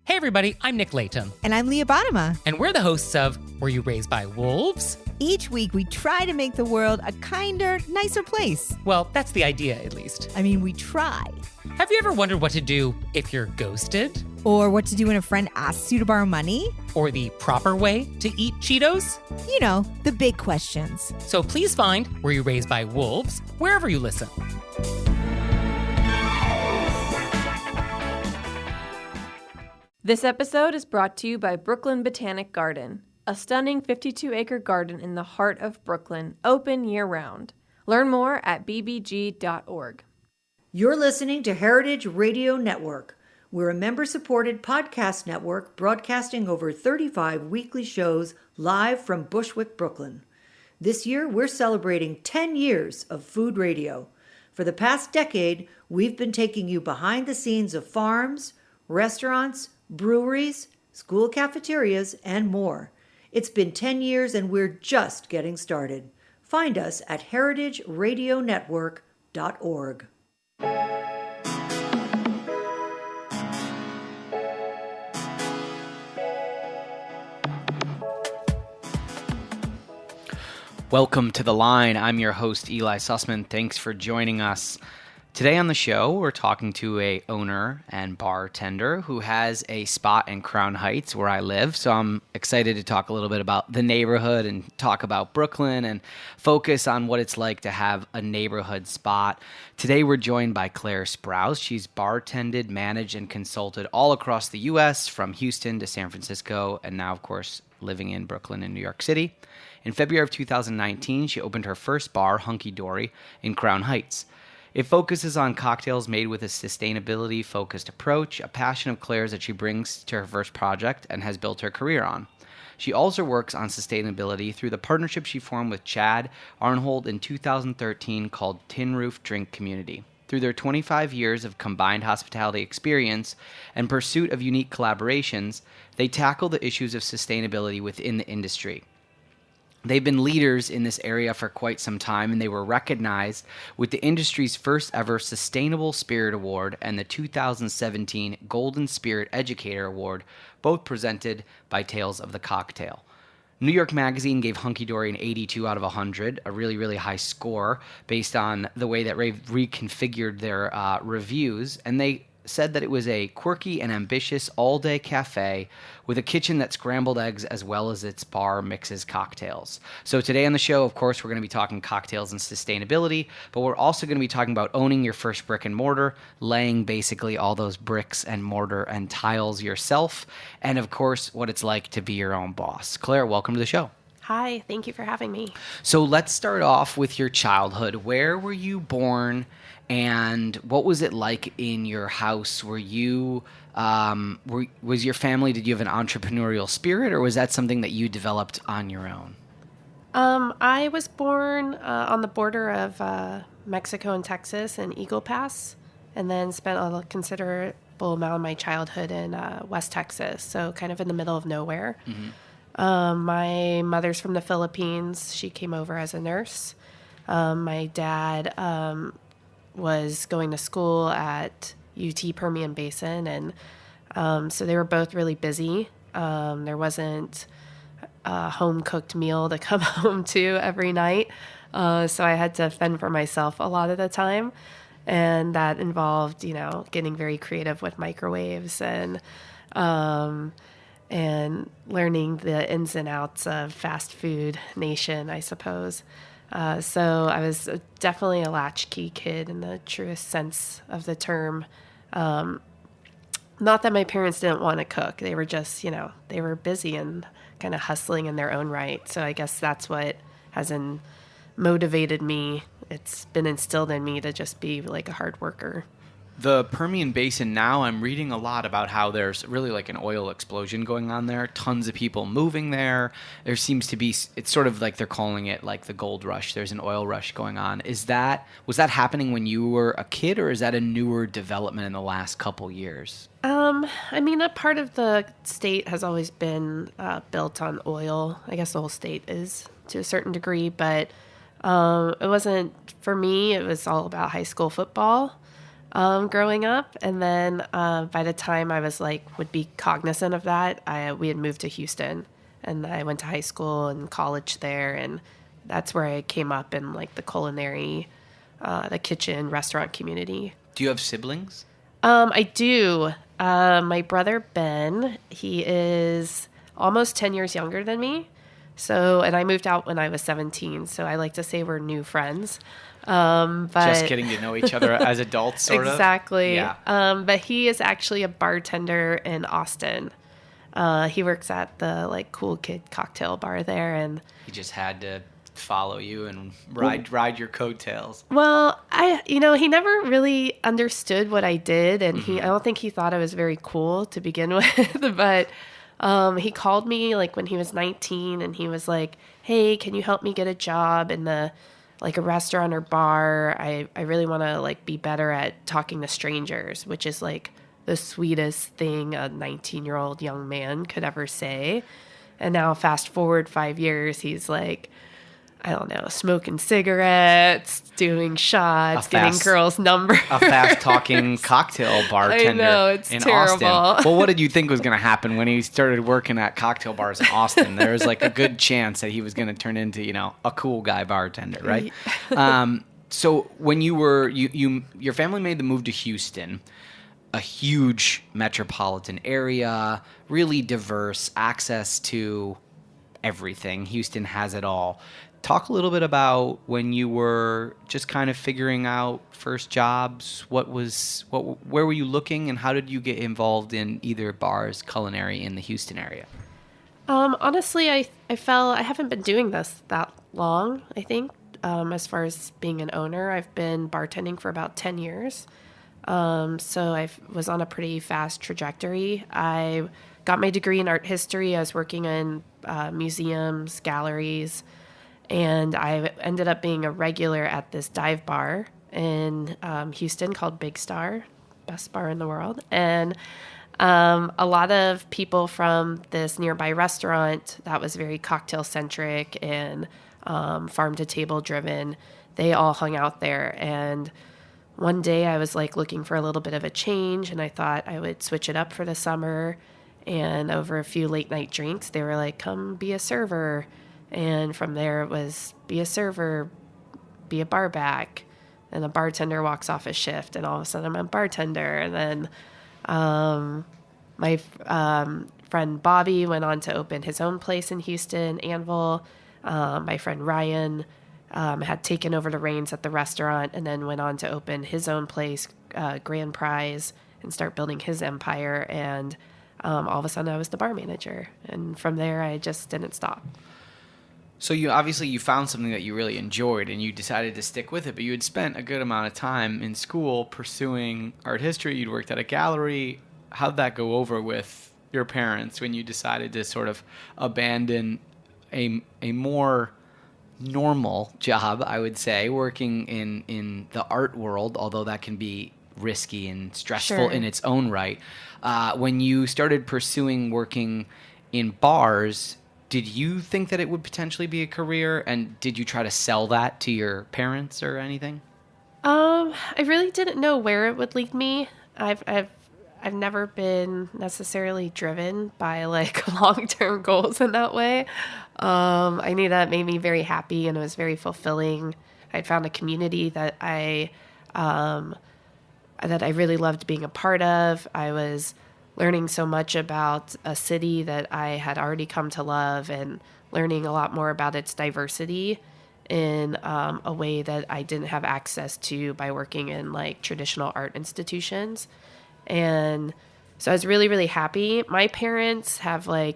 Hey everybody, I'm Nick Layton. And I'm Leah Bottima. And we're the hosts of Were You Raised by Wolves? Each week we try to make the world a kinder, nicer place. Well, that's the idea, at least. I mean, we try. Have you ever wondered what to do if you're ghosted? Or what to do when a friend asks you to borrow money? Or the proper way to eat Cheetos? You know, the big questions. So please find Were You Raised by Wolves wherever you listen. This episode is brought to you by Brooklyn Botanic Garden, a stunning 52-acre garden in the heart of Brooklyn, open year-round. Learn more at bbg.org. You're listening to Heritage Radio Network. We're a member-supported podcast network broadcasting over 35 weekly shows live from Bushwick, Brooklyn. This year, we're celebrating 10 years of food radio. For the past decade, we've been taking you behind the scenes of farms, restaurants, breweries, school cafeterias, and more. It's been 10 years and we're just getting started. Find us at heritageradionetwork.org. Welcome to The Line. I'm your host, Eli Sussman. Thanks for joining us. Today on the show, we're talking to a owner and bartender who has a spot in Crown Heights where I live. So I'm excited to talk a little bit about the neighborhood and talk about Brooklyn and focus on what it's like to have a neighborhood spot. Today, we're joined by Claire Sprouse. She's bartended, managed, and consulted all across the U.S. from Houston to San Francisco, and now, of course, living in Brooklyn and New York City. In February of 2019, she opened her first bar, Hunky Dory, in Crown Heights. It focuses on cocktails made with a sustainability-focused approach, a passion of Claire's that she brings to her first project and has built her career on. She also works on sustainability through the partnership she formed with Chad Arnhold in 2013 called Tin Roof Drink Community. Through their 25 years of combined hospitality experience and pursuit of unique collaborations, they tackle the issues of sustainability within the industry. They've been leaders in this area for quite some time, and they were recognized with the industry's first ever Sustainable Spirit Award and the 2017 Golden Spirit Educator Award, both presented by Tales of the Cocktail. New York Magazine gave Hunky Dory an 82 out of 100, a really, really high score based on the way that they've reconfigured their reviews, and they said that it was a quirky and ambitious all-day cafe with a kitchen that scrambled eggs as well as its bar mixes cocktails. So today on the show, of course, we're going to be talking cocktails and sustainability, but we're also going to be talking about owning your first brick and mortar, laying basically all those bricks and mortar and tiles yourself, and of course, what it's like to be your own boss. Claire, welcome to the show. Hi, thank you for having me. So let's start off with your childhood. Where were you born? And what was it like in your house? Were you, was your family, did you have an entrepreneurial spirit, or was that something that you developed on your own? I was born on the border of Mexico and Texas in Eagle Pass, and then spent a considerable amount of my childhood in West Texas, so kind of in the middle of nowhere. Mm-hmm. My mother's from the Philippines. She came over as a nurse. My dad was going to school at UT Permian Basin, and so they were both really busy. There wasn't a home-cooked meal to come home to every night, so I had to fend for myself a lot of the time, and that involved, getting very creative with microwaves and learning the ins and outs of fast food nation, I suppose. So I was definitely a latchkey kid in the truest sense of the term. Not that my parents didn't want to cook. They were just, they were busy and kind of hustling in their own right. So I guess that's what has motivated me. It's been instilled in me to just be like a hard worker. The Permian Basin now, I'm reading a lot about how there's really like an oil explosion going on there. Tons of people moving there. There seems to be, it's sort of like they're calling it like the gold rush. There's an oil rush going on. Was that happening when you were a kid, or is that a newer development in the last couple years? A part of the state has always been built on oil. I guess the whole state is to a certain degree, but it wasn't, for me, it was all about high school football. growing up. And then by the time I was would be cognizant of that, we had moved to Houston, and I went to high school and college there. And that's where I came up in the culinary, the kitchen, restaurant community. Do you have siblings? I do. My brother, Ben, he is almost 10 years younger than me. So, and I moved out when I was 17. So I like to say we're new friends. But Just getting to know each other as adults, sort of. Exactly. Yeah. But he is actually a bartender in Austin. He works at the cool kid cocktail bar there, and He just had to follow you and ride your coattails. well, he never really understood what I did, and I don't think he thought I was very cool to begin with. But he called me when he was 19, and he was like, "Hey, can you help me get a job in a restaurant or bar? I really want to be better at talking to strangers," which is the sweetest thing a 19-year-old young man could ever say. And now fast forward 5 years, he's I don't know, smoking cigarettes, doing shots, getting girls' numbers. A fast-talking cocktail bartender it's in terrible. Austin. Well, what did you think was going to happen when he started working at cocktail bars in Austin? There was a good chance that he was going to turn into, a cool guy bartender, right? So when you were, your family made the move to Houston, a huge metropolitan area, really diverse, access to everything. Houston has it all. Talk a little bit about when you were just kind of figuring out first jobs. Where were you looking, and how did you get involved in either bars, culinary in the Houston area? Honestly, I haven't been doing this that long, I think. As far as being an owner, I've been bartending for about 10 years. So I was on a pretty fast trajectory. I got my degree in art history. I was working in museums, galleries, and I ended up being a regular at this dive bar in Houston called Big Star, best bar in the world. And a lot of people from this nearby restaurant that was very cocktail-centric and farm-to-table driven, they all hung out there. And one day I was looking for a little bit of a change, and I thought I would switch it up for the summer. And over a few late night drinks, they were like, "Come be a server." And from there it was be a server, be a bar back. And a bartender walks off a shift, and all of a sudden I'm a bartender. And then my friend Bobby went on to open his own place in Houston, Anvil. My friend Ryan had taken over the reins at the restaurant and then went on to open his own place, Grand Prize, and start building his empire. And all of a sudden I was the bar manager. And from there I just didn't stop. So you found something that you really enjoyed, and you decided to stick with it, but you had spent a good amount of time in school pursuing art history. You'd worked at a gallery. How'd that go over with your parents when you decided to sort of abandon a more normal job, I would say, working in the art world, although that can be risky and stressful in its own right. When you started pursuing working in bars, did you think that it would potentially be a career, and did you try to sell that to your parents or anything? I really didn't know where it would lead me. I've never been necessarily driven by long-term goals in that way. I knew that made me very happy, and it was very fulfilling. I'd found a community that I really loved being a part of. I was learning so much about a city that I had already come to love, and learning a lot more about its diversity in a way that I didn't have access to by working in traditional art institutions. And so I was really, really happy. My parents have I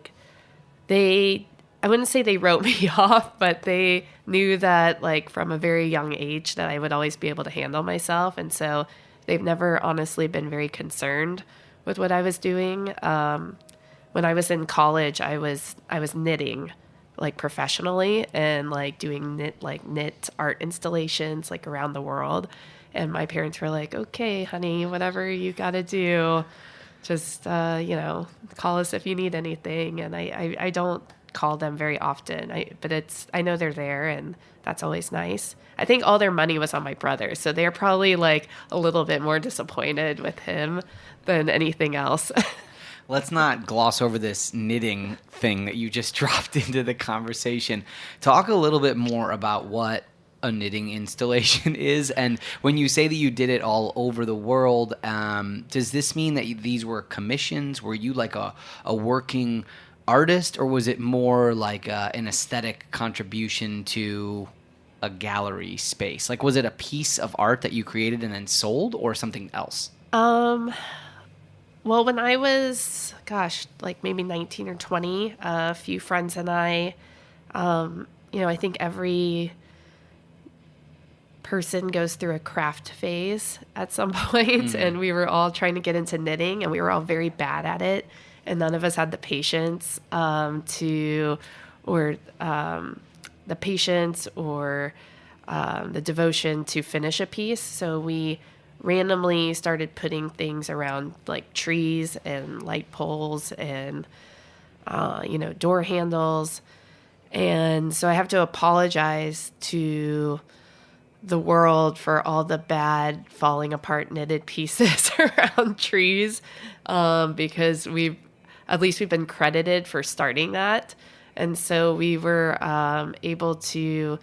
wouldn't say they wrote me off, but they knew that from a very young age that I would always be able to handle myself. And so they've never honestly been very concerned with what I was doing. When I was in college, I was knitting professionally and doing knit art installations around the world. And my parents were like, "Okay, honey, whatever you got to do, just call us if you need anything." And I don't call them very often. I know they're there, and that's always nice. I think all their money was on my brother, so they're probably like a little bit more disappointed with him than anything else. Let's not gloss over this knitting thing that you just dropped into the conversation. Talk a little bit more about what a knitting installation is, and when you say that you did it all over the world, does this mean that these were commissions? Were you like a working artist, or was it more like an aesthetic contribution to a gallery space? Like, was it a piece of art that you created and then sold, or something else? Well, when I was, like maybe 19 or 20, a few friends and I, I think every person goes through a craft phase at some point, and we were all trying to get into knitting, and we were all very bad at it, and none of us had the patience or the devotion to finish a piece. So we randomly started putting things around like trees and light poles and door handles. And so I have to apologize to the world for all the bad falling apart knitted pieces around trees, because we've been credited for starting that. And so we were able to,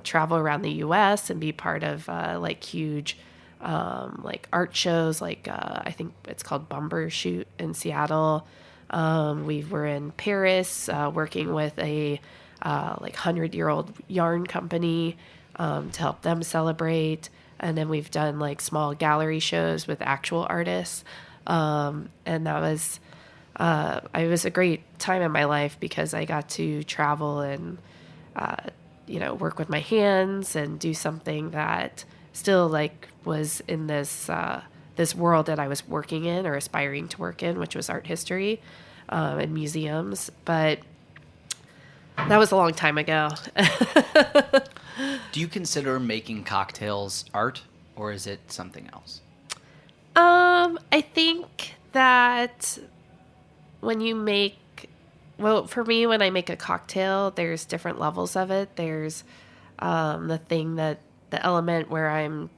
travel around the U.S. and be part of like huge like art shows, like I think it's called Bumbershoot in Seattle. We were in Paris working with a like 100-year-old yarn company to help them celebrate. And then we've done like small gallery shows with actual artists. And that was, it was a great time in my life because I got to travel and, work with my hands and do something that still like was in this world that I was working in or aspiring to work in, which was art history and museums. But that was a long time ago. Do you consider making cocktails art, or is it something else? I think that for me, when I make a cocktail, there's different levels of it. There's the element where I'm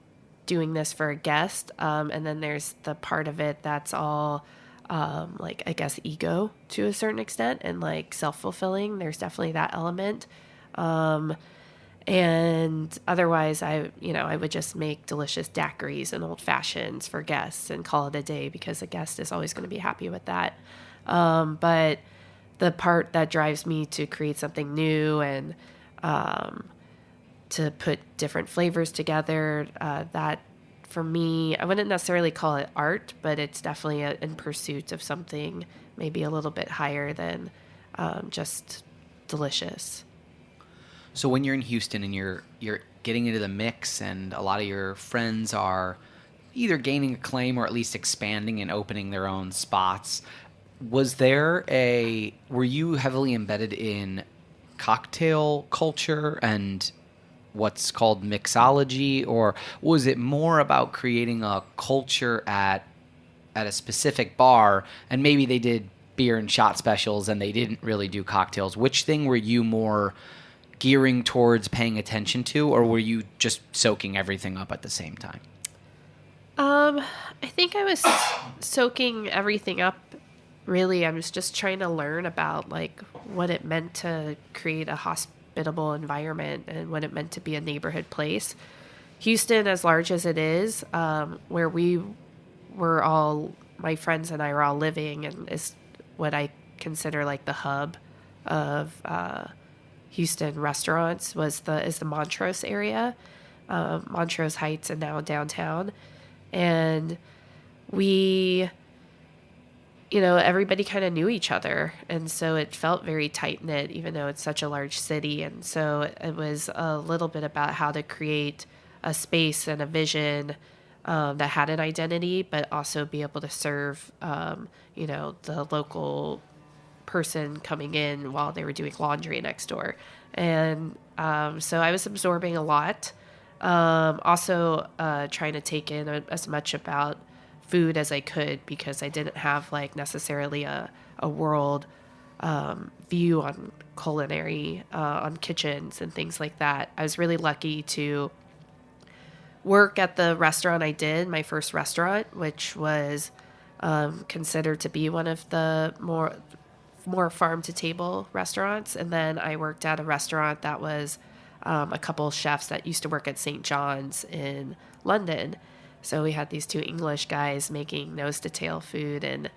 doing this for a guest, and then there's the part of it that's all like, I guess, ego to a certain extent and like self-fulfilling. There's definitely that element. And otherwise I would just make delicious daiquiris and old fashions for guests and call it a day, because a guest is always going to be happy with that. But the part that drives me to create something new and to put different flavors together, that for me, I wouldn't necessarily call it art, but it's definitely in pursuit of something maybe a little bit higher than just delicious. So when you're in Houston and you're getting into the mix, and a lot of your friends are either gaining acclaim or at least expanding and opening their own spots, were you heavily embedded in cocktail culture and what's called mixology, or was it more about creating a culture at a specific bar, and maybe they did beer and shot specials and they didn't really do cocktails? Which thing were you more gearing towards paying attention to, or were you just soaking everything up at the same time? I think I was soaking everything up. Really, I was just trying to learn about like what it meant to create a hospitable environment and what it meant to be a neighborhood place. Houston, as large as it is, where my friends and I were all living, and is what I consider like the hub of Houston restaurants, is the Montrose area, Montrose Heights, and now downtown. And we, everybody kind of knew each other. And so it felt very tight knit, even though it's such a large city. And so it was a little bit about how to create a space and a vision that had an identity, but also be able to serve, the local person coming in while they were doing laundry next door. And so I was absorbing a lot. Also trying to take in as much about food as I could, because I didn't have like necessarily a world view on culinary, on kitchens and things like that. I was really lucky to work at the restaurant I did, my first restaurant, which was considered to be one of the more farm-to-table restaurants. And then I worked at a restaurant that was a couple chefs that used to work at St. John's in London. So we had these two English guys making nose-to-tail food in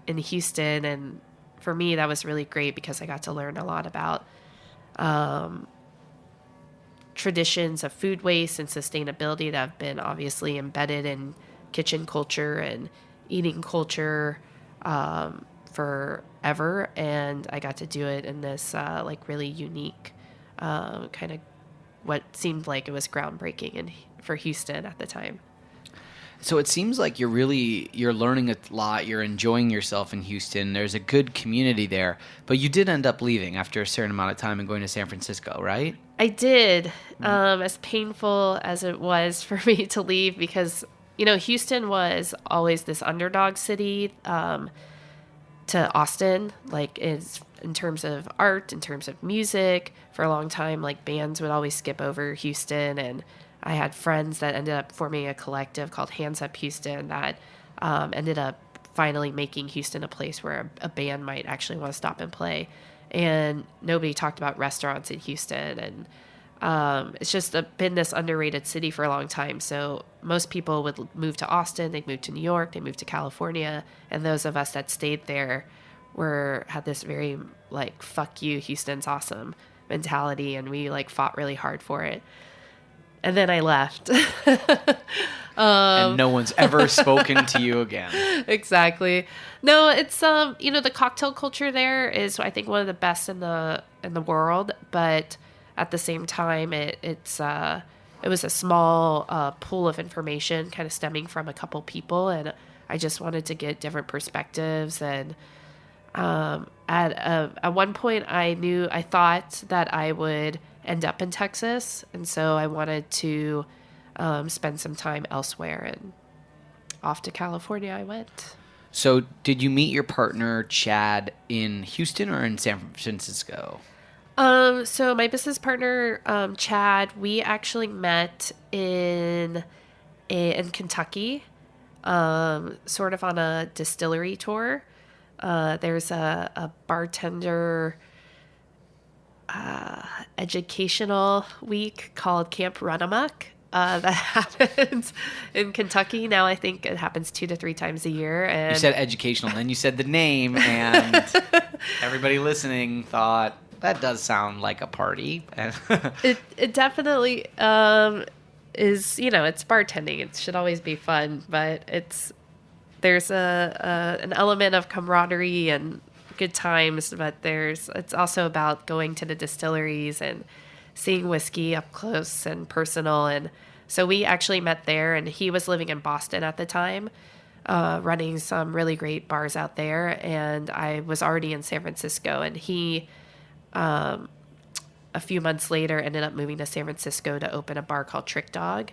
Houston. And for me, that was really great because I got to learn a lot about traditions of food waste and sustainability that have been obviously embedded in kitchen culture and eating culture forever. And I got to do it in this really unique kind of what seemed like it was groundbreaking for Houston at the time. So it seems like you're learning a lot. You're enjoying yourself in Houston. There's a good community there, but you did end up leaving after a certain amount of time and going to San Francisco, right? I did, as painful as it was for me to leave, because, Houston was always this underdog city to Austin, like in terms of art, in terms of music. For a long time, like bands would always skip over Houston, and I had friends that ended up forming a collective called Hands Up Houston that ended up finally making Houston a place where a band might actually want to stop and play. And nobody talked about restaurants in Houston. And it's just been this underrated city for a long time. So most people would move to Austin, they'd move to New York, they'd move to California. And those of us that stayed there had this very like, fuck you, Houston's awesome mentality. And we fought really hard for it. And then I left. And no one's ever spoken to you again. Exactly. No, it's the cocktail culture there is, I think, one of the best in the world. But at the same time, it was a small pool of information, kind of stemming from a couple people, and I just wanted to get different perspectives. And at one point, I thought that I would end up in Texas, and so I wanted to spend some time elsewhere, and off to California I went. So did you meet your partner Chad in Houston or in San Francisco? So my business partner Chad, we actually met in Kentucky, sort of on a distillery tour. There's a bartender educational week called Camp Run Amok that happens in Kentucky. Now I think it happens 2 to 3 times a year. And you said educational, then you said the name, and everybody listening thought, that does sound like a party. It definitely is, it's bartending. It should always be fun, but there's an element of camaraderie and good times, but it's also about going to the distilleries and seeing whiskey up close and personal. And so we actually met there, and he was living in Boston at the time, running some really great bars out there. And I was already in San Francisco, and he, a few months later, ended up moving to San Francisco to open a bar called Trick Dog.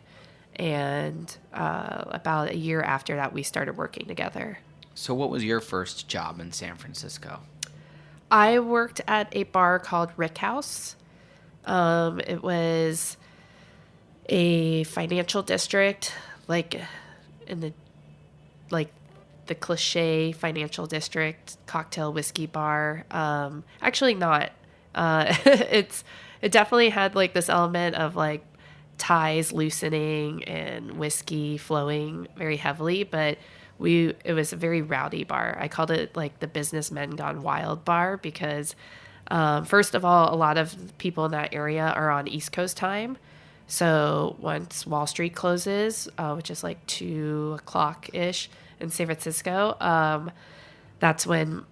And about a year after that, we started working together. So what was your first job in San Francisco? I worked at a bar called Rick House. It was a financial district, like in the cliche financial district cocktail whiskey bar. Actually not. It definitely had like this element of like ties loosening and whiskey flowing very heavily, but it was a very rowdy bar. I called it like the businessmen gone wild bar because first of all, a lot of people in that area are on East Coast time. So once Wall Street closes, which is like 2:00-ish in San Francisco, that's when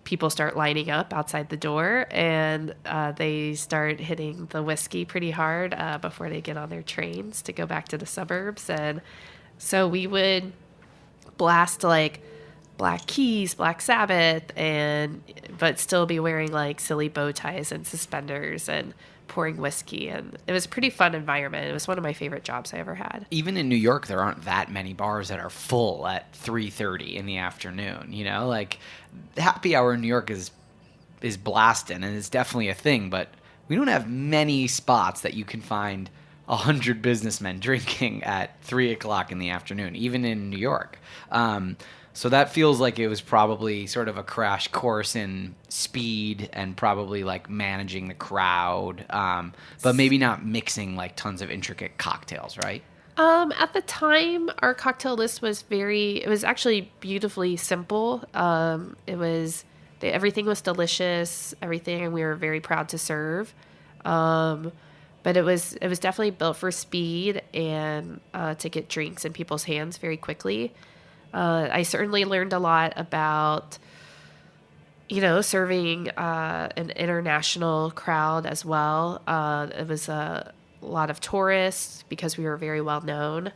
people start lining up outside the door, and they start hitting the whiskey pretty hard before they get on their trains to go back to the suburbs. And so we would blast like Black Keys, Black Sabbath, but still be wearing like silly bow ties and suspenders and pouring whiskey. And it was a pretty fun environment. It was one of my favorite jobs I ever had. Even in New York, there aren't that many bars that are full at 3:30 in the afternoon. Like happy hour in New York is blasting, and it's definitely a thing, but we don't have many spots that you can find 100 businessmen drinking at 3 o'clock in the afternoon, even in New York. So that feels like it was probably sort of a crash course in speed and probably like managing the crowd, but maybe not mixing like tons of intricate cocktails, right? At the time, our cocktail list was it was actually beautifully simple. Everything was delicious, everything, and we were very proud to serve. But it was definitely built for speed and to get drinks in people's hands very quickly. I certainly learned a lot about, serving an international crowd as well. It was a lot of tourists because we were very well known.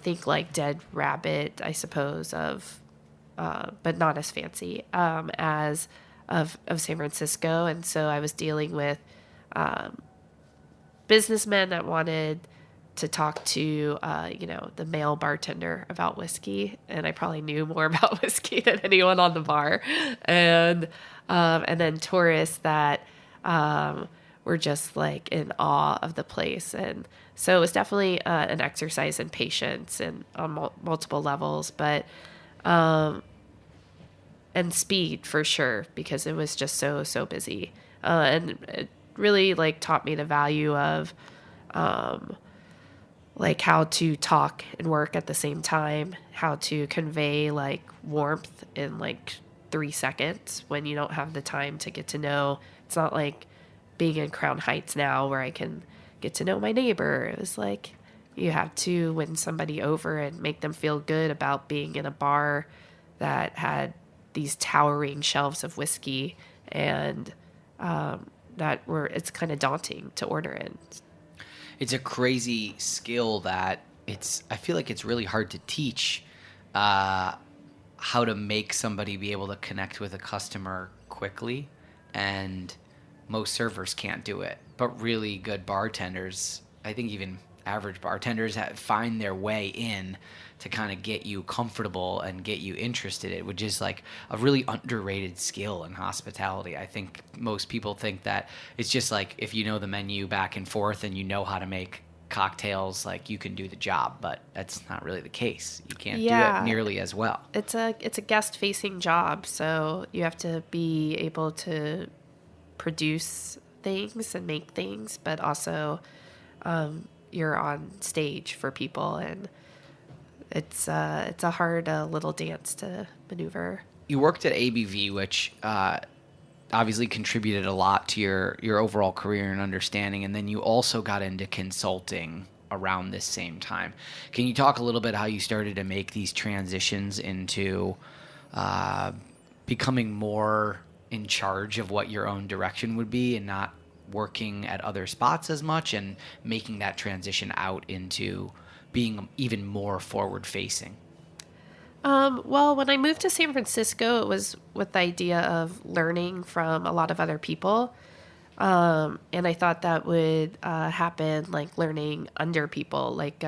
Think like Dead Rabbit, I suppose, but not as fancy as of San Francisco. And so I was dealing with businessmen that wanted to talk to, the male bartender about whiskey, and I probably knew more about whiskey than anyone on the bar, and then tourists that were just like in awe of the place, and so it was definitely an exercise in patience and on multiple levels, but and speed for sure because it was just so busy, and it really like taught me the value of like how to talk and work at the same time, how to convey like warmth in like 3 seconds when you don't have the time to get to know. It's not like being in Crown Heights now where I can get to know my neighbor. It was like you have to win somebody over and make them feel good about being in a bar that had these towering shelves of whiskey and it's kind of daunting to order in. It's a crazy skill that I feel like it's really hard to teach how to make somebody be able to connect with a customer quickly, and most servers can't do it. But really good bartenders, I think even average bartenders, find their way in to kind of get you comfortable and get you interested, which is like a really underrated skill in hospitality. I think most people think that it's just like if you know the menu back and forth and you know how to make cocktails, like you can do the job, but that's not really the case. You can't do it nearly as well. It's a guest facing job, so you have to be able to produce things and make things, but also you're on stage for people, and it's a hard little dance to maneuver. You worked at ABV, which obviously contributed a lot to your overall career and understanding, and then you also got into consulting around this same time. Can you talk a little bit how you started to make these transitions into becoming more in charge of what your own direction would be and not working at other spots as much, and making that transition out into being even more forward-facing? Well, when I moved to San Francisco, it was with the idea of learning from a lot of other people. And I thought that would happen, like learning under people, like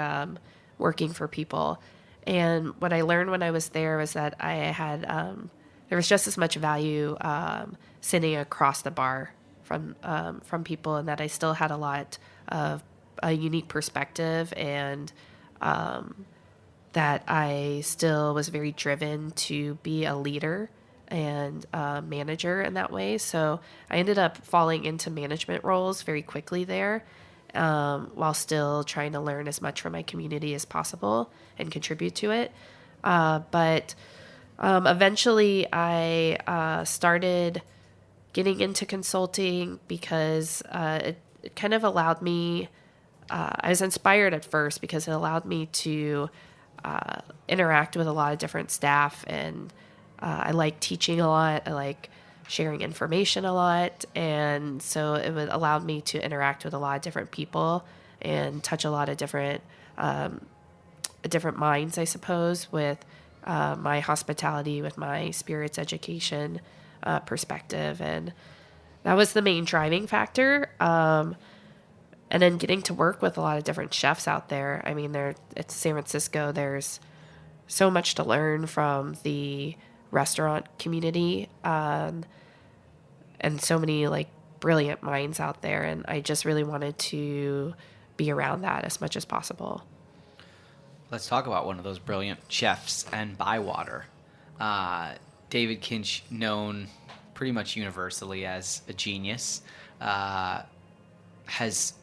working for people. And what I learned when I was there was that I had there was just as much value sitting across the bar from people, and that I still had a lot of a unique perspective, and that I still was very driven to be a leader and a manager in that way. So I ended up falling into management roles very quickly there, while still trying to learn as much from my community as possible and contribute to it. But eventually I started getting into consulting because it kind of allowed me, I was inspired at first because it allowed me to interact with a lot of different staff, and I like teaching a lot. I like sharing information a lot, and so it would allow me to interact with a lot of different people and touch a lot of different minds, I suppose, with my hospitality with my spirits education perspective. And that was the main driving factor. And then getting to work with a lot of different chefs out there. I mean, it's San Francisco. There's so much to learn from the restaurant community, and so many like brilliant minds out there. And I just really wanted to be around that as much as possible. Let's talk about one of those brilliant chefs and Bywater. David Kinch, known pretty much universally as a genius, has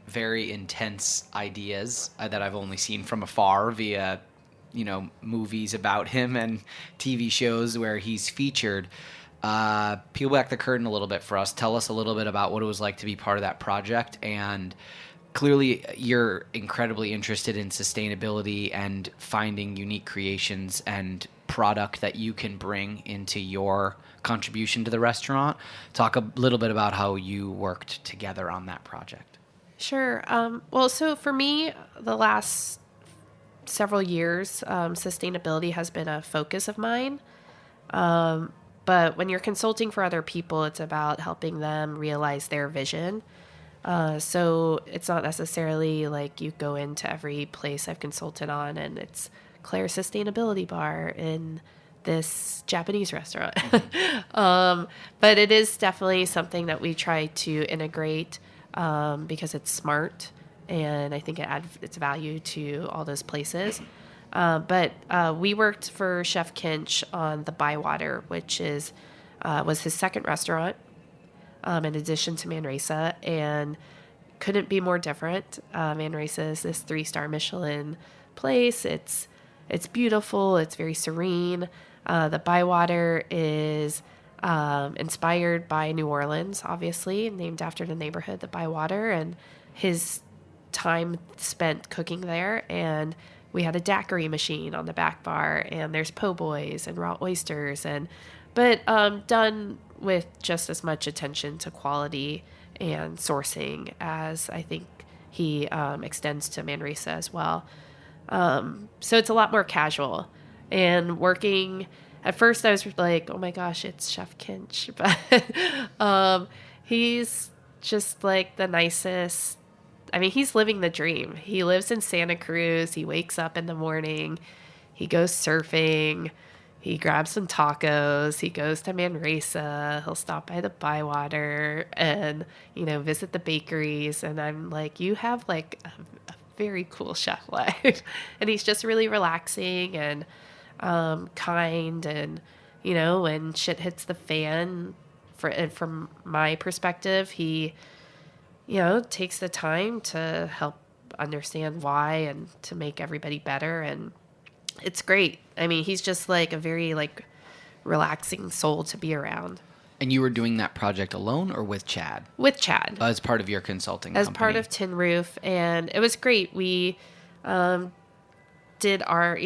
very intense ideas that I've only seen from afar via, movies about him and TV shows where he's featured. Peel back the curtain a little bit for us. Tell us a little bit about what it was like to be part of that project. And clearly you're incredibly interested in sustainability and finding unique creations and product that you can bring into your contribution to the restaurant. Talk a little bit about how you worked together on that project. Sure. Well, so for me, the last several years, sustainability has been a focus of mine. But when you're consulting for other people, it's about helping them realize their vision. So it's not necessarily like you go into every place I've consulted on and it's Claire's Sustainability Bar in this Japanese restaurant. But it is definitely something that we try to integrate because it's smart, and I think it adds its value to all those places. But we worked for Chef Kinch on the Bywater, which was his second restaurant, in addition to Manresa, and couldn't be more different. Manresa is this 3-star Michelin place. It's beautiful. It's very serene. The Bywater is inspired by New Orleans, obviously, named after the neighborhood, the Bywater, and his time spent cooking there. And we had a daiquiri machine on the back bar, and there's po' boys and raw oysters, but done with just as much attention to quality and sourcing as I think he extends to Manresa as well. So it's a lot more casual. And working, at first I was like, oh my gosh, it's Chef Kinch. But he's just like the nicest. I mean, he's living the dream. He lives in Santa Cruz. He wakes up in the morning. He goes surfing. He grabs some tacos. He goes to Manresa. He'll stop by the Bywater and, visit the bakeries. And I'm like, you have like a very cool chef life. And he's just really relaxing and kind. And, when shit hits the fan, from my perspective, he takes the time to help understand why and to make everybody better. And it's great. I mean, he's just like a very relaxing soul to be around. And you were doing that project alone or with Chad? With Chad. As part of your consulting As company? part of Tin Roof. And it was great. We did our,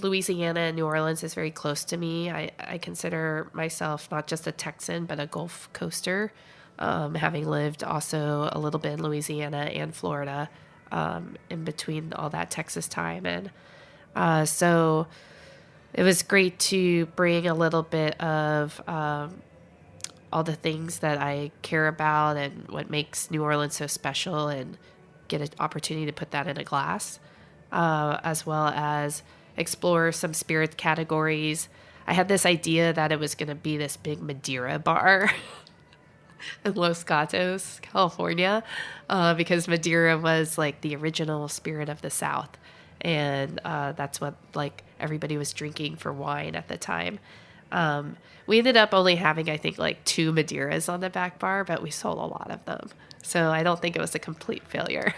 Louisiana and New Orleans is very close to me. I consider myself not just a Texan, but a Gulf coaster. Having lived also a little bit in Louisiana and Florida, in between all that Texas time. And so it was great to bring a little bit of all the things that I care about and what makes New Orleans so special, and get an opportunity to put that in a glass, as well as explore some spirit categories. I had this idea that it was going to be this big Madeira bar in Los Gatos, California, because Madeira was like the original spirit of the South. And that's what everybody was drinking for wine at the time. We ended up only having, I think, 2 Madeiras on the back bar, but we sold a lot of them. So I don't think it was a complete failure.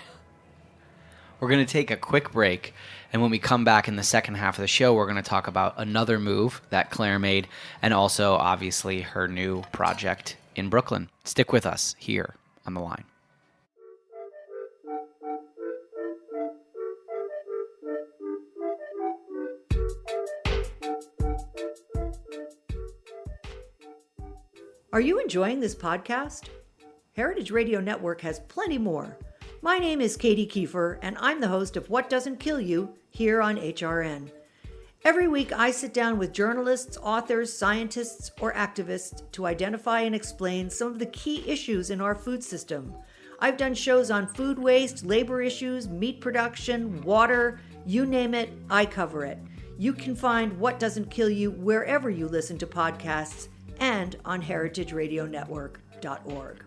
We're going to take a quick break. And when we come back in the second half of the show, we're going to talk about another move that Claire made, and also, obviously, her new project in Brooklyn. Stick with us here on The Line. Are you enjoying this podcast? Heritage Radio Network has plenty more. My name is Katie Kiefer, and I'm the host of What Doesn't Kill You here on HRN. Every week, I sit down with journalists, authors, scientists, or activists to identify and explain some of the key issues in our food system. I've done shows on food waste, labor issues, meat production, water, you name it, I cover it. You can find What Doesn't Kill You wherever you listen to podcasts and on heritageradionetwork.org.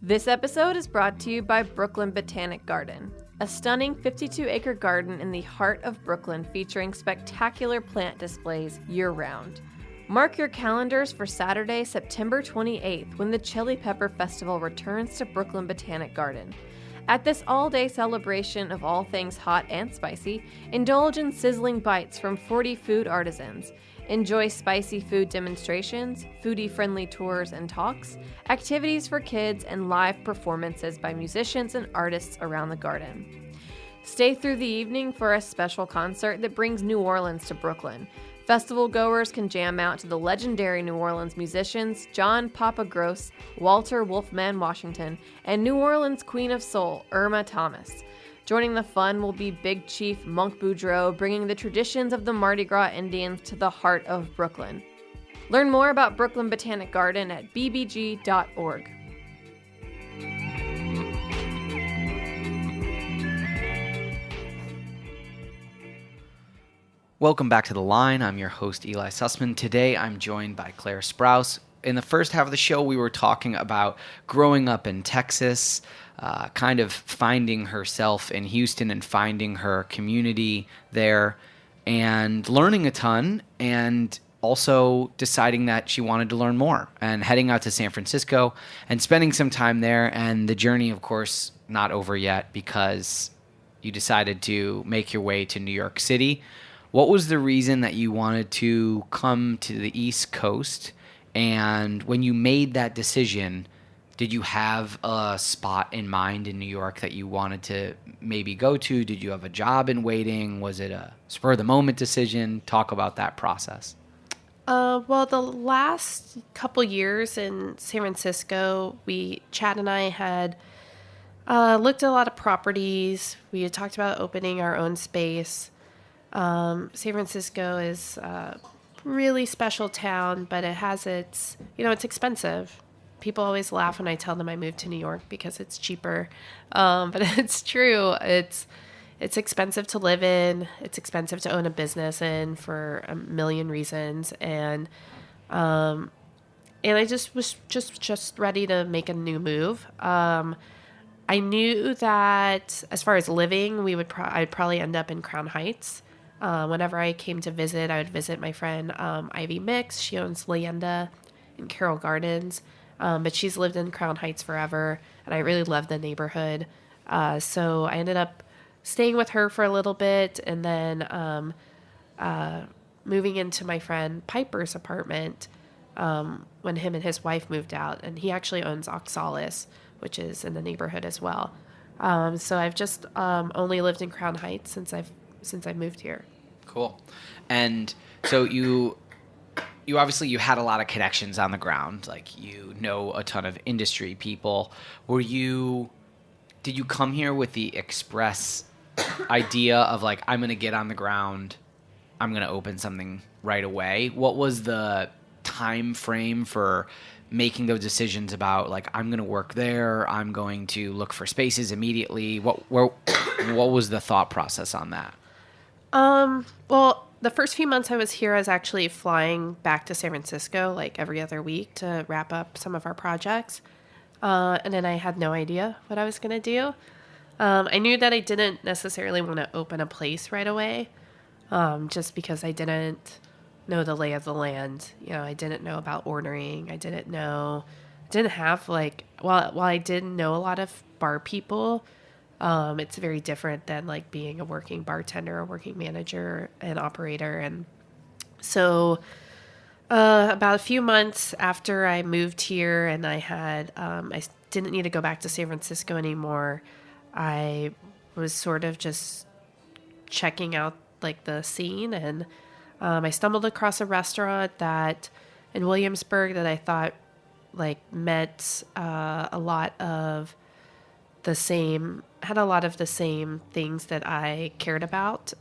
This episode is brought to you by Brooklyn Botanic Garden, a stunning 52-acre garden in the heart of Brooklyn featuring spectacular plant displays year-round. Mark your calendars for Saturday, September 28th, when the Chili Pepper Festival returns to Brooklyn Botanic Garden. At this all-day celebration of all things hot and spicy, indulge in sizzling bites from 40 food artisans. Enjoy spicy food demonstrations, foodie-friendly tours and talks, activities for kids, and live performances by musicians and artists around the garden. Stay through the evening for a special concert that brings New Orleans to Brooklyn. Festival goers can jam out to the legendary New Orleans musicians John Papa Gross, Walter Wolfman Washington, and New Orleans Queen of Soul, Irma Thomas. Joining the fun will be Big Chief Monk Boudreaux, bringing the traditions of the Mardi Gras Indians to the heart of Brooklyn. Learn more about Brooklyn Botanic Garden at bbg.org. Welcome back to The Line. I'm your host, Eli Sussman. Today, I'm joined by Claire Sprouse. In the first half of the show, we were talking about growing up in Texas, kind of finding herself in Houston and finding her community there, and learning a ton, and also deciding that she wanted to learn more, and heading out to San Francisco and spending some time there. And the journey, of course, not over yet, because you decided to make your way to New York City. What was the reason that you wanted to come to the East Coast? And when you made that decision, did you have a spot in mind in New York that you wanted to maybe go to? Did you have a job in waiting? Was it a spur-of-the-moment decision? Talk about that process. Well, the last couple years in San Francisco, Chad and I had looked at a lot of properties. We had talked about opening our own space. San Francisco is a really special town, but it has it's expensive. People always laugh when I tell them I moved to New York because it's cheaper. But it's true. It's expensive to live in. It's expensive to own a business in for a million reasons. And I just was just ready to make a new move. I knew that as far as living, I'd probably end up in Crown Heights. Whenever I came to visit, I would visit my friend Ivy Mix. She owns Leyenda in Carroll Gardens, but she's lived in Crown Heights forever, and I really love the neighborhood. So I ended up staying with her for a little bit, and then moving into my friend Piper's apartment when him and his wife moved out, and he actually owns Oxalis, which is in the neighborhood as well. So I've just only lived in Crown Heights since I moved here. Cool. And so you obviously you had a lot of connections on the ground, like you know a ton of industry people. Did you come here with the express idea of like, I'm going to get on the ground, I'm going to open something right away? What was the time frame for making those decisions about like, I'm going to work there, I'm going to look for spaces immediately? What was the thought process on that? Well, the first few months I was here, I was actually flying back to San Francisco like every other week to wrap up some of our projects. And then I had no idea what I was going to do. I knew that I didn't necessarily want to open a place right away, just because I didn't know the lay of the land. I didn't know about ordering. I didn't have while I didn't know a lot of bar people, it's very different than like being a working bartender, a working manager, and operator. And so about a few months after I moved here and I didn't need to go back to San Francisco anymore, I was sort of just checking out like the scene, and I stumbled across a restaurant in Williamsburg that I thought like met a lot of the same things that I cared about.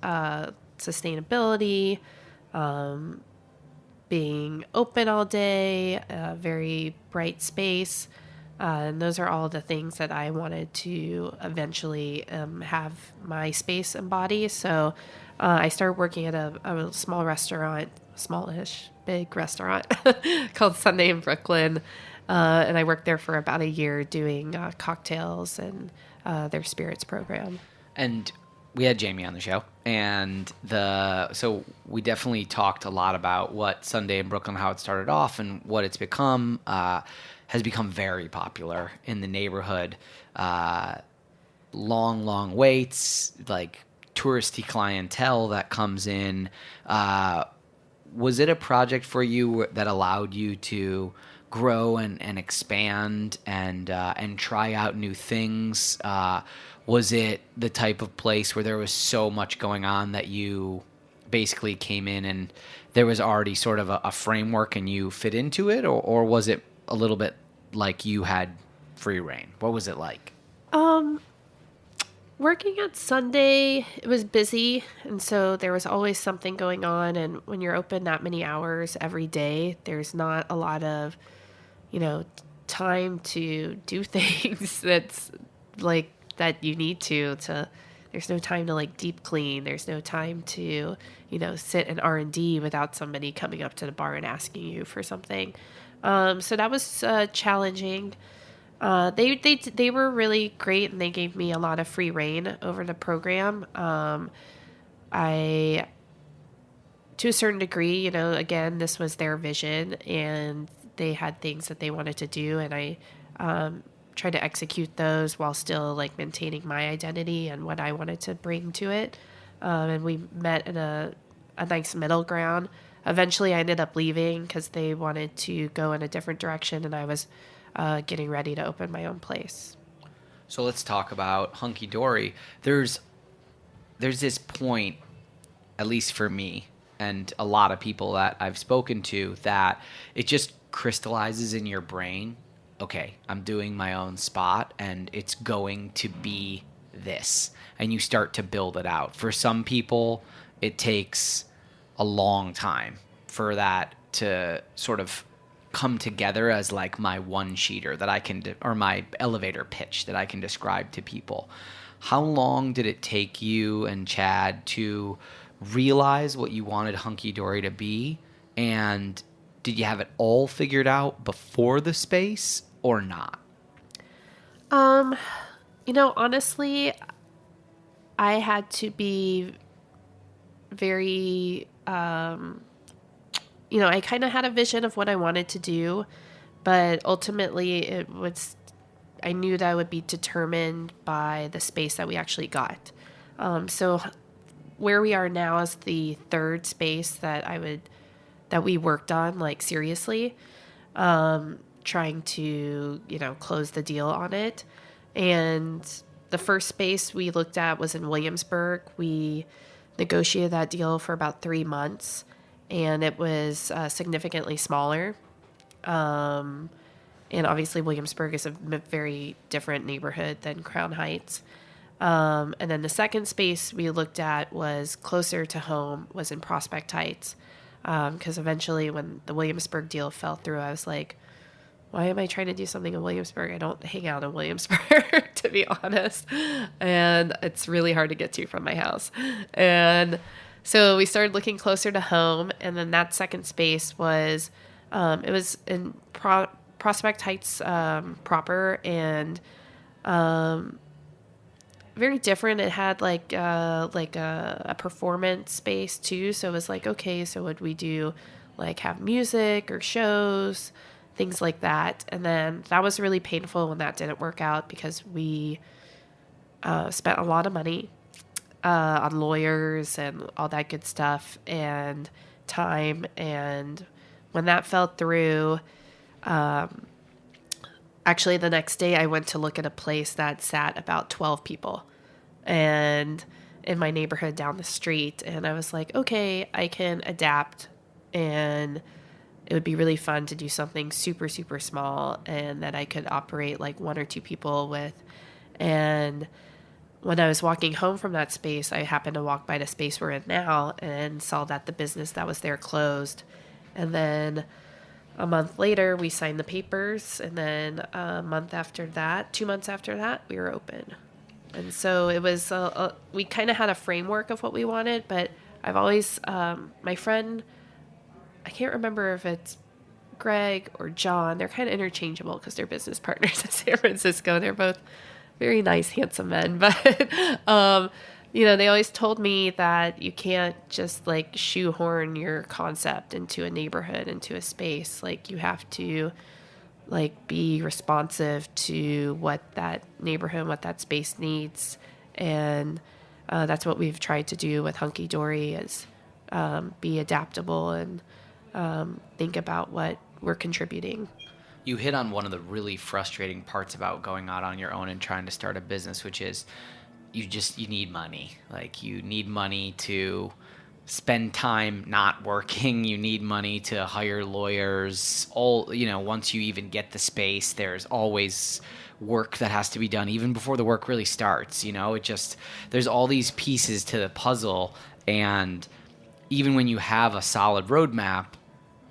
sustainability, being open all day, a very bright space. And those are all the things that I wanted to eventually have my space embody. So I started working at a small restaurant, smallish, big restaurant called Sunday in Brooklyn. And I worked there for about a year doing cocktails and their spirits program. And we had Jamie on the show, and so we definitely talked a lot about what Sunday in Brooklyn, how it started off, and what it's become. Has become very popular in the neighborhood. Long waits, like touristy clientele that comes in. Was it a project for you that allowed you to grow and expand and try out new things? Was it the type of place where there was so much going on that you basically came in and there was already sort of a framework and you fit into it? Or was it a little bit like you had free reign? What was it like? Working at Sunday, it was busy, and so there was always something going on. And when you're open that many hours every day, there's not a lot of, time to do things that's like that you need to. There's no time to like deep clean. There's no time to, sit in R&D without somebody coming up to the bar and asking you for something. So that was challenging. They were really great, and they gave me a lot of free reign over the program. I, to a certain degree, again, this was their vision, and they had things that they wanted to do, and I tried to execute those while still like maintaining my identity and what I wanted to bring to it. And we met in a nice middle ground. Eventually, I ended up leaving because they wanted to go in a different direction, and I was getting ready to open my own place. So let's talk about Hunky Dory. There's this point, at least for me and a lot of people that I've spoken to, that it just crystallizes in your brain. Okay, I'm doing my own spot, and it's going to be this. And you start to build it out. For some people, it takes a long time for that to sort of come together as like my one-sheeter that I can, or my elevator pitch that I can describe to people. How long did it take you and Chad to realize what you wanted Hunky Dory to be? And did you have it all figured out before the space or not? Honestly, I had to be very, I kind of had a vision of what I wanted to do, but ultimately I knew that I would be determined by the space that we actually got. So where we are now is the third space that we worked on, like seriously, trying to, close the deal on it. And the first space we looked at was in Williamsburg. We negotiated that deal for about 3 months, and it was significantly smaller. And obviously Williamsburg is a very different neighborhood than Crown Heights. And then the second space we looked at was closer to home, was in Prospect Heights. Because eventually when the Williamsburg deal fell through, I was like, why am I trying to do something in Williamsburg? I don't hang out in Williamsburg, to be honest. And it's really hard to get to from my house. And so we started looking closer to home. And then that second space was, it was in Prospect Heights proper, and very different. It had like a performance space too. So it was like, okay, so would we do like have music or shows, things like that. And then that was really painful when that didn't work out, because we spent a lot of money on lawyers and all that good stuff and time. And when that fell through, actually the next day I went to look at a place that sat about 12 people and in my neighborhood down the street. And I was like, okay, I can adapt, and it would be really fun to do something super, super small and that I could operate like 1 or 2 people with. And when I was walking home from that space, I happened to walk by the space we're in now and saw that the business that was there closed. And then a month later, we signed the papers. And then a month after that, 2 months after that, we were open. And so it was, we kind of had a framework of what we wanted, but I've always, my friend, I can't remember if it's Greg or John, they're kind of interchangeable because they're business partners in San Francisco. They're both very nice, handsome men. But, they always told me that you can't just like shoehorn your concept into a neighborhood, into a space. Like you have to like be responsive to what that neighborhood, what that space needs. And that's what we've tried to do with Hunky Dory is be adaptable and think about what we're contributing. You hit on one of the really frustrating parts about going out on your own and trying to start a business, which is you need money. Like you need money to spend time not working. You need money to hire lawyers. Once you even get the space, there's always work that has to be done even before the work really starts. There's all these pieces to the puzzle. And even when you have a solid roadmap,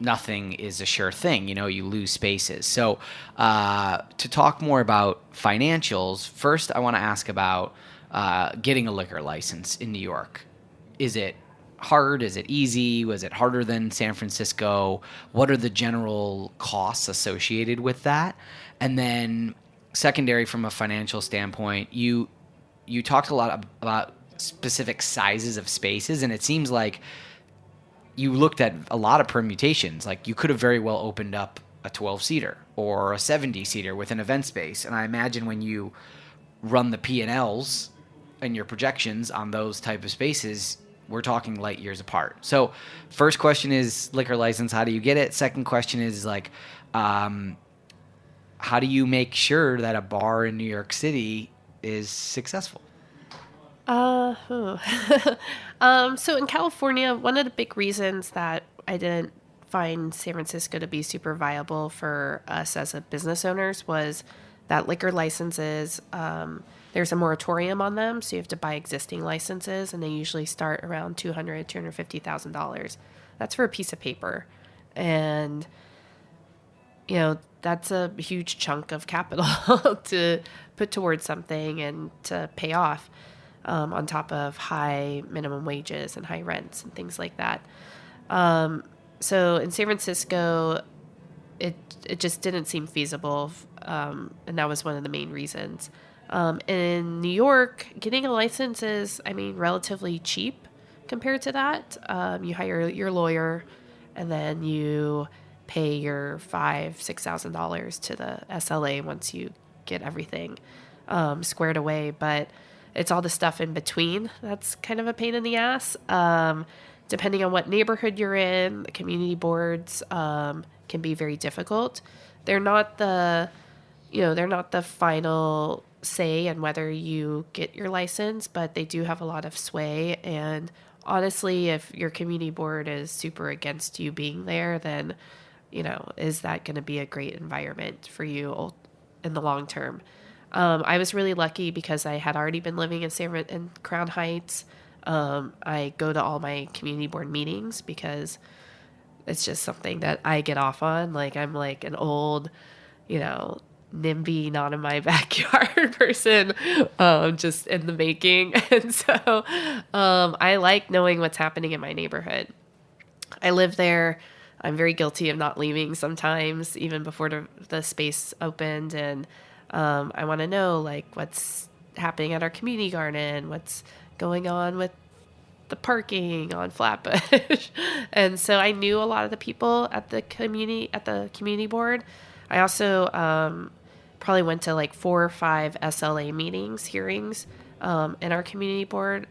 nothing is a sure thing. You lose spaces. So to talk more about financials, first I want to ask about getting a liquor license in New York. Is it hard? Is it easy? Was it harder than San Francisco? What are the general costs associated with that? And then secondary from a financial standpoint, you talked a lot about specific sizes of spaces, and it seems like you looked at a lot of permutations. Like you could have very well opened up a 12-seater or a 70-seater with an event space. And I imagine when you run the P&Ls and your projections on those type of spaces, we're talking light years apart. So first question is liquor license. How do you get it? Second question is like, how do you make sure that a bar in New York City is successful? So in California, one of the big reasons that I didn't find San Francisco to be super viable for us as a business owners was that liquor licenses, there's a moratorium on them. So you have to buy existing licenses, and they usually start around $250,000. That's for a piece of paper. And, that's a huge chunk of capital to put towards something and to pay off. On top of high minimum wages and high rents and things like that. So in San Francisco, it just didn't seem feasible, and that was one of the main reasons. In New York, getting a license is, relatively cheap compared to that. You hire your lawyer, and then you pay your $5,000-$6,000 to the SLA once you get everything squared away. But it's all the stuff in between that's kind of a pain in the ass. Depending on what neighborhood you're in, the community boards can be very difficult. They're not the final say in whether you get your license, but they do have a lot of sway. And honestly, if your community board is super against you being there, then, is that going to be a great environment for you in the long term? I was really lucky because I had already been living in Crown Heights. I go to all my community board meetings because it's just something that I get off on. Like I'm like an old, NIMBY, not in my backyard person, just in the making. And so I like knowing what's happening in my neighborhood. I live there. I'm very guilty of not leaving sometimes, even before the space opened. And I want to know like what's happening at our community garden, what's going on with the parking on Flatbush. And so I knew a lot of the people at the community board. I also probably went to like 4 or 5 SLA hearings in our community board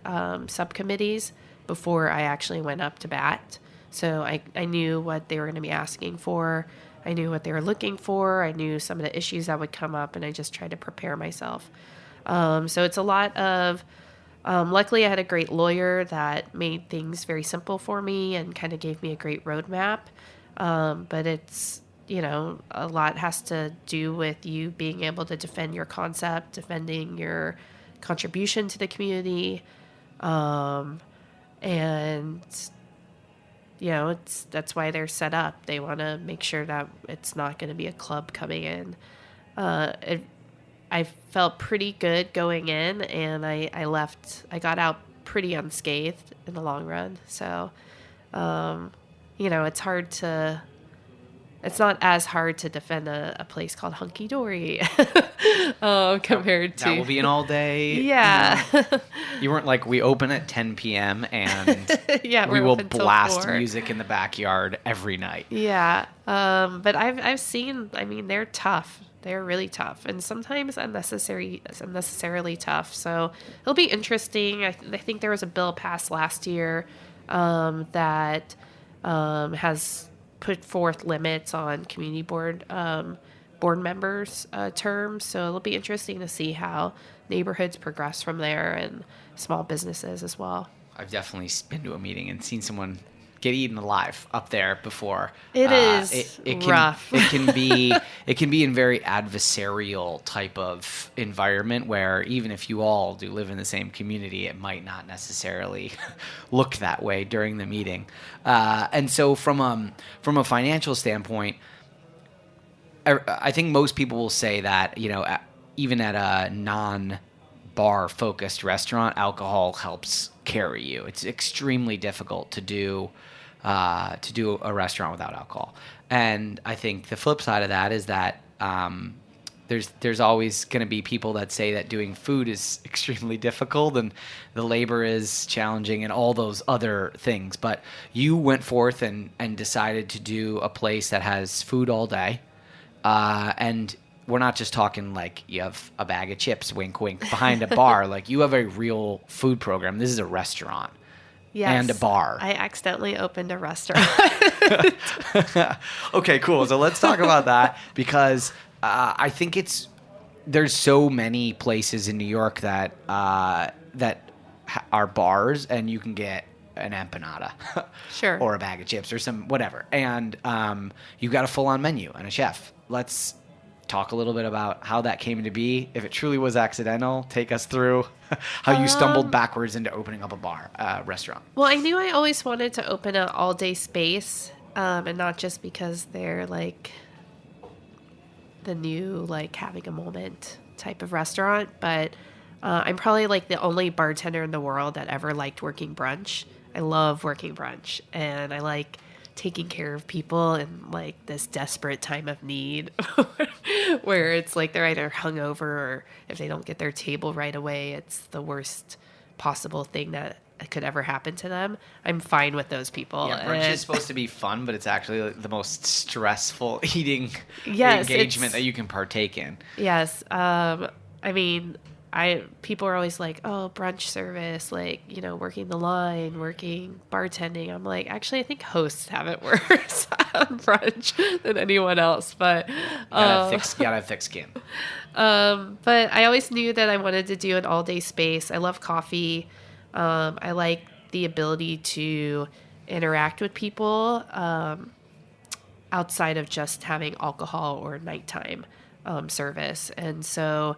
subcommittees before I actually went up to bat. So I knew what they were going to be asking for. I knew what they were looking for. I knew some of the issues that would come up, and I just tried to prepare myself. So it's a lot of, luckily I had a great lawyer that made things very simple for me and kind of gave me a great roadmap. But it's, a lot has to do with you being able to defend your concept, defending your contribution to the community. And that's why they're set up. They want to make sure that it's not going to be a club coming in. I felt pretty good going in, and I got out pretty unscathed in the long run. So, it's not as hard to defend a place called Hunky Dory compared to... That will be an all day. Yeah. You weren't like, we open at 10 p.m. and we will blast music in the backyard every night. Yeah. But I've seen, they're tough. They're really tough, and sometimes unnecessarily tough. So it'll be interesting. I think there was a bill passed last year that has put forth limits on community board members' terms. So it'll be interesting to see how neighborhoods progress from there, and small businesses as well. I've definitely been to a meeting and seen someone get eaten alive up there before. It is rough. It can be in very adversarial type of environment where even if you all do live in the same community, it might not necessarily look that way during the meeting. And so from a financial standpoint, I think most people will say that, even at a non-bar focused restaurant, alcohol helps carry you. It's extremely difficult to do a restaurant without alcohol. And I think the flip side of that is that there's always going to be people that say that doing food is extremely difficult and the labor is challenging and all those other things. But you went forth and decided to do a place that has food all day. And we're not just talking like you have a bag of chips, wink, wink, behind a bar. Like you have a real food program. This is a restaurant. Yes, and a bar. I accidentally opened a restaurant. Okay, cool. So let's talk about that because I think there's so many places in New York that are bars, and you can get an empanada, sure, or a bag of chips or some whatever, and you got a full-on menu and a chef. Let's talk a little bit about how that came to be. If it truly was accidental, take us through how you stumbled backwards into opening up a restaurant. Well, I knew I always wanted to open an all-day space, and not just because they're like the new like having a moment type of restaurant, but I'm probably like the only bartender in the world that ever liked working brunch. I love working brunch, and I like taking care of people in like this desperate time of need where it's like they're either hungover or if they don't get their table right away, it's the worst possible thing that could ever happen to them. I'm fine with those people. Yeah, brunch is supposed to be fun, but it's actually the most stressful eating engagement that you can partake in. Yes. People are always like, oh, brunch service, like, working the line, working bartending. I'm like, actually, I think hosts have it worse on brunch than anyone else. But you gotta have thick skin. But I always knew that I wanted to do an all-day space. I love coffee. I like the ability to interact with people outside of just having alcohol or nighttime service. And so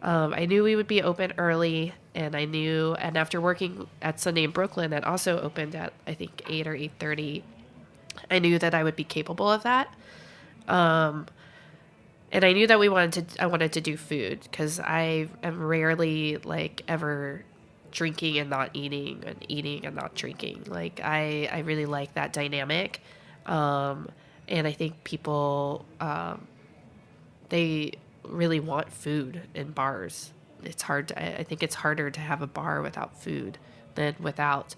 I knew we would be open early, and after working at Sunday in Brooklyn that also opened at, I think, 8 or 8:30, I knew that I would be capable of that. And I knew that I wanted to do food because I am rarely like ever drinking and not eating and eating and not drinking. Like I really like that dynamic. And I think people, they really want food in bars. I think it's harder to have a bar without food than without.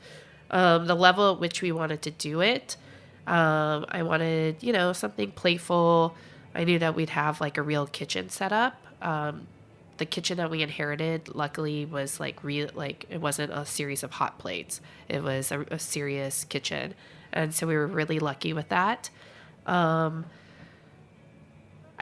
The level at which we wanted to do it, I wanted, something playful. I knew that we'd have like a real kitchen set up. The kitchen that we inherited, luckily, was like real. Like it wasn't a series of hot plates. It was a serious kitchen, and so we were really lucky with that. I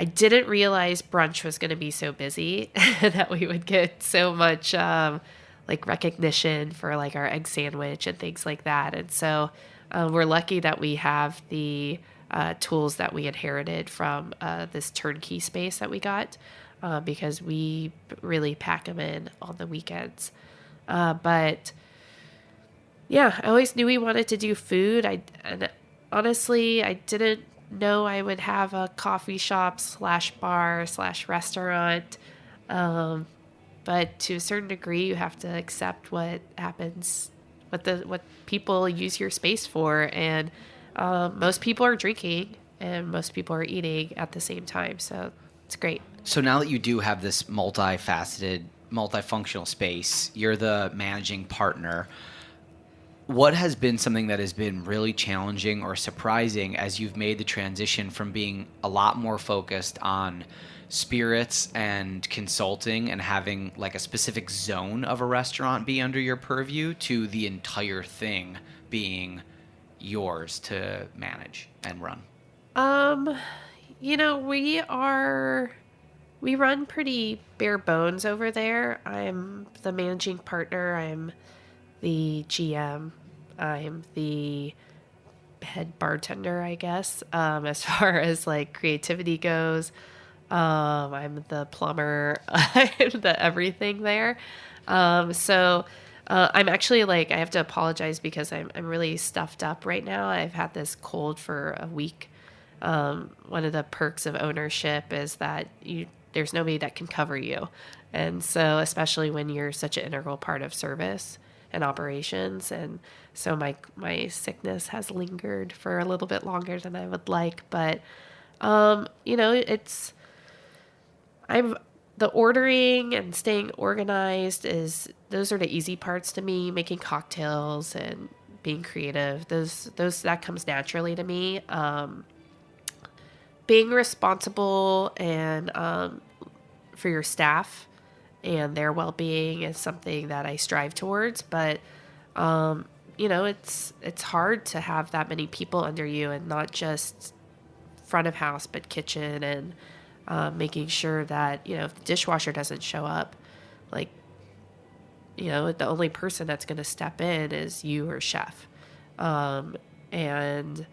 didn't realize brunch was going to be so busy that we would get so much like recognition for like our egg sandwich and things like that. And so we're lucky that we have the tools that we inherited from this turnkey space that we got, because we really pack them in on the weekends. But yeah, I always knew we wanted to do food. And honestly, I didn't know I would have a coffee shop / bar / restaurant. But to a certain degree, you have to accept what happens, what people use your space for. And most people are drinking and most people are eating at the same time. So it's great. So now that you do have this multifaceted, multifunctional space, you're the managing partner. What has been something that has been really challenging or surprising as you've made the transition from being a lot more focused on spirits and consulting and having like a specific zone of a restaurant be under your purview to the entire thing being yours to manage and run? We run pretty bare bones over there. I'm the managing partner. I'm the GM. I'm the head bartender, I guess, as far as like creativity goes. I'm the plumber, I'm the everything there. So I'm actually I have to apologize because I'm really stuffed up right now. I've had this cold for a week. One of the perks of ownership is that there's nobody that can cover you. And so, especially when you're such an integral part of service and operations. And so my sickness has lingered for a little bit longer than I would like. But, the ordering and staying organized those are the easy parts to me. Making cocktails and being creative, that comes naturally to me. Being responsible and for your staff and their well-being is something that I strive towards. But it's hard to have that many people under you, and not just front of house, but kitchen, and making sure that if the dishwasher doesn't show up, the only person that's going to step in is you or chef, and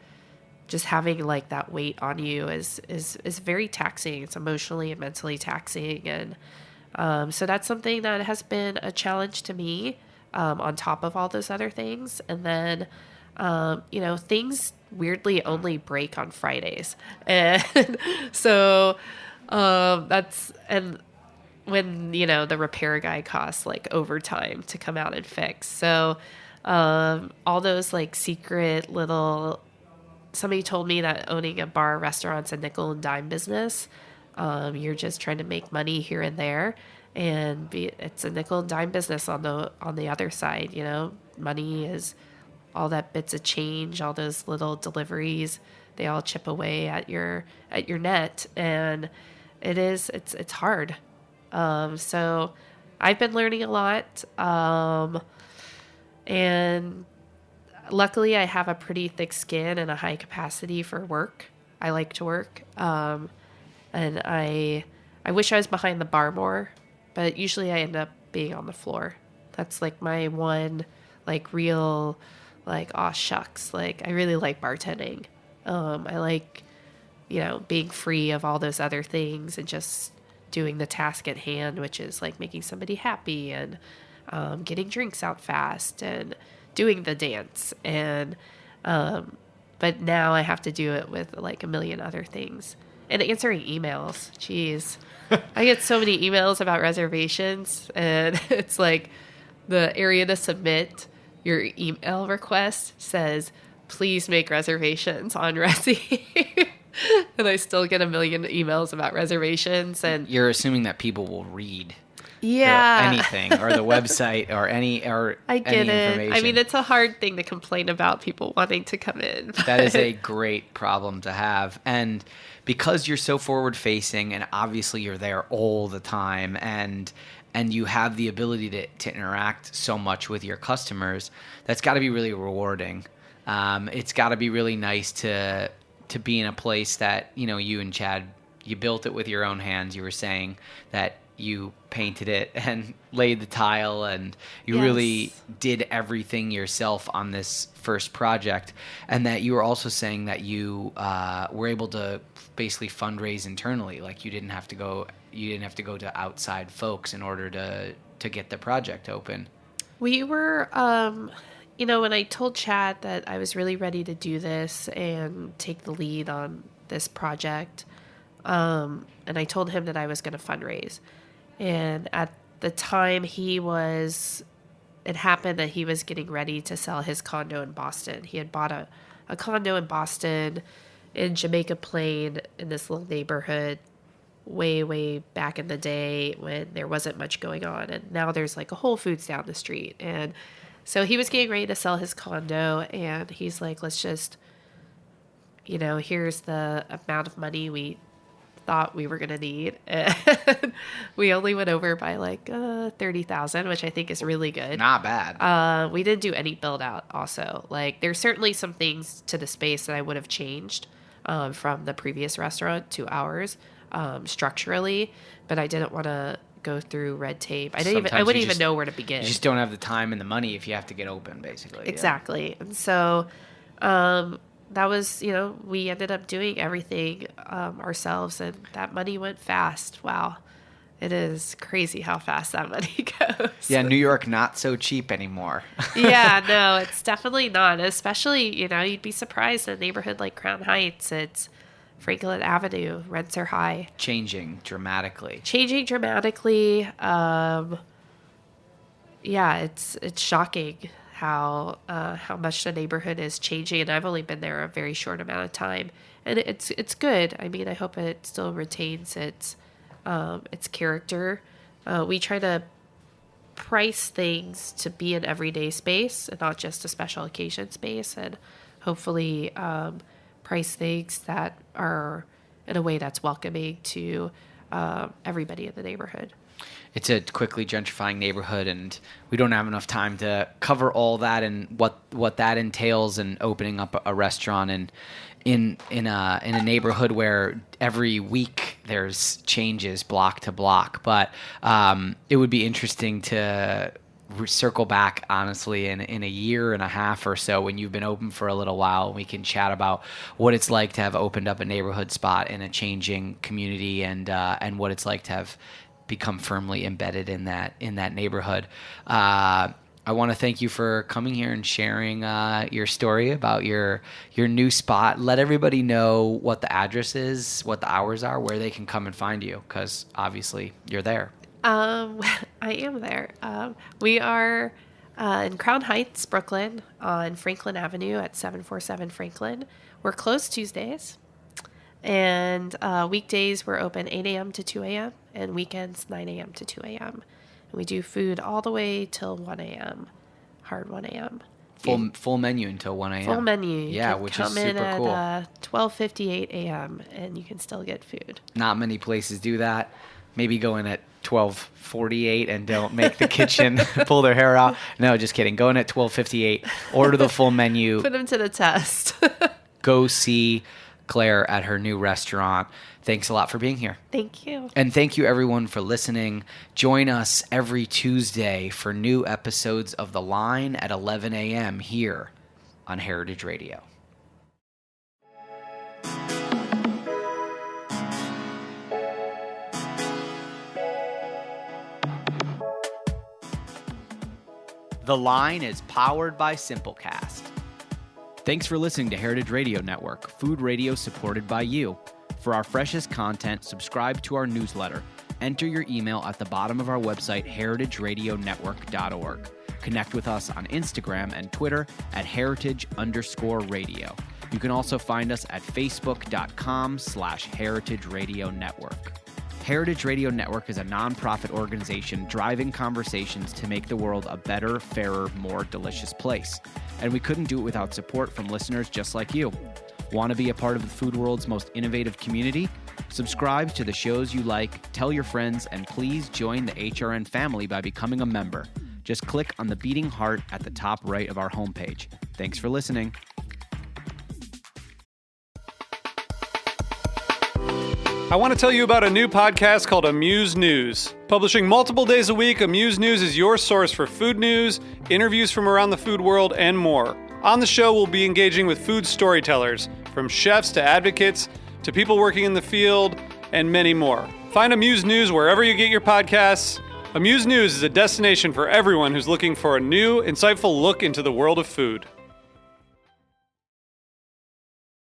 just having that weight on you is very taxing. It's emotionally and mentally taxing. And so that's something that has been a challenge to me, on top of all those other things. And then, things weirdly only break on Fridays. And so and when, the repair guy costs overtime to come out and fix. So all those secret little... Somebody told me that owning a bar or restaurant's a nickel and dime business. You're just trying to make money here and there, and it's a nickel and dime business on the other side. Money is all that bits of change, all those little deliveries. They all chip away at your net, and it's hard. So I've been learning a lot, and luckily, I have a pretty thick skin and a high capacity for work. I like to work. And I wish I was behind the bar more, but usually I end up being on the floor. That's my one, real, aw shucks. I really like bartending. I like, being free of all those other things and just doing the task at hand, which is making somebody happy and getting drinks out fast and doing the dance. And but now I have to do it with a million other things, and answering emails. Jeez, I get so many emails about reservations, and it's the area to submit your email request says, please make reservations on Resi. And I still get a million emails about reservations. And you're assuming that people will read anything, or the website, or any I get any it. information. I mean, it's a hard thing to complain about, people wanting to come in. That is a great problem to have. And because you're so forward facing, and obviously you're there all the time, and you have the ability to interact so much with your customers, that's got to be really rewarding. It's got to be really nice to be in a place that, you and Chad, you built it with your own hands. You were saying that you painted it and laid the tile, and you Yes. really did everything yourself on this first project, and that you were also saying that you were able to basically fundraise internally. Like you didn't have to go to outside folks in order to get the project open. We were, when I told Chad that I was really ready to do this and take the lead on this project, and I told him that I was going to fundraise. And at the time it happened that he was getting ready to sell his condo in Boston. He had bought a condo in Boston in Jamaica Plain in this little neighborhood way, way back in the day when there wasn't much going on. And now there's like a Whole Foods down the street. And so he was getting ready to sell his condo, and he's like, let's just, here's the amount of money we thought we were going to need. And we only went over by like 30,000, which I think is really good. Not bad. We didn't do any build out also. Like there's certainly some things to the space that I would have changed from the previous restaurant to ours structurally, but I didn't want to go through red tape. I wouldn't even know where to begin. You just don't have the time and the money if you have to get open, basically. Exactly. Yeah. And so that was, we ended up doing everything ourselves, and that money went fast. Wow. It is crazy how fast that money goes. Yeah, New York, not so cheap anymore. Yeah, no, it's definitely not. Especially, you'd be surprised in a neighborhood like Crown Heights. It's Franklin Avenue. Rents are high. Changing dramatically. Yeah, it's shocking how much the neighborhood is changing, and I've only been there a very short amount of time, and it's good. I mean, I hope it still retains its character. We try to price things to be an everyday space and not just a special occasion space, and hopefully price things that are in a way that's welcoming to everybody in the neighborhood. It's a quickly gentrifying neighborhood, and we don't have enough time to cover all that and what that entails, and opening up a restaurant and in a neighborhood where every week there's changes block to block. But it would be interesting to circle back, honestly, in a year and a half or so, when you've been open for a little while, and we can chat about what it's like to have opened up a neighborhood spot in a changing community, and what it's like to have become firmly embedded in that neighborhood. I want to thank you for coming here and sharing your story about your new spot. Let everybody know what the address is, what the hours are, where they can come and find you, because obviously you're there. I am there. We are in Crown Heights, Brooklyn, on Franklin Avenue at 747 Franklin. We're closed Tuesdays, and weekdays we're open 8 a.m. to 2 a.m. and weekends 9 a.m. to 2 a.m. And we do food all the way till 1 a.m., hard 1 a.m. Full menu until 1 a.m. Full menu. Yeah, which is super cool. Come in at 12:58 a.m. and you can still get food. Not many places do that. Maybe go in at 12:48 and don't make the kitchen pull their hair out. No, just kidding. Go in at 12:58. Order the full menu. Put them to the test. Go see Claire at her new restaurant. Thanks a lot for being here. Thank you. And thank you, everyone, for listening. Join us every Tuesday for new episodes of The Line at 11 a.m. here on Heritage Radio. The Line is powered by Simplecast. Thanks for listening to Heritage Radio Network, food radio supported by you. For our freshest content, subscribe to our newsletter. Enter your email at the bottom of our website, heritageradionetwork.org. Connect with us on Instagram and Twitter at heritage_radio. You can also find us at facebook.com/Heritage Radio Network. Heritage Radio Network is a nonprofit organization driving conversations to make the world a better, fairer, more delicious place. And we couldn't do it without support from listeners just like you. Want to be a part of the food world's most innovative community? Subscribe to the shows you like, tell your friends, and please join the HRN family by becoming a member. Just click on the beating heart at the top right of our homepage. Thanks for listening. I want to tell you about a new podcast called Amuse News. Publishing multiple days a week, Amuse News is your source for food news, interviews from around the food world, and more. On the show, we'll be engaging with food storytellers, from chefs to advocates to people working in the field, and many more. Find Amuse News wherever you get your podcasts. Amuse News is a destination for everyone who's looking for a new, insightful look into the world of food.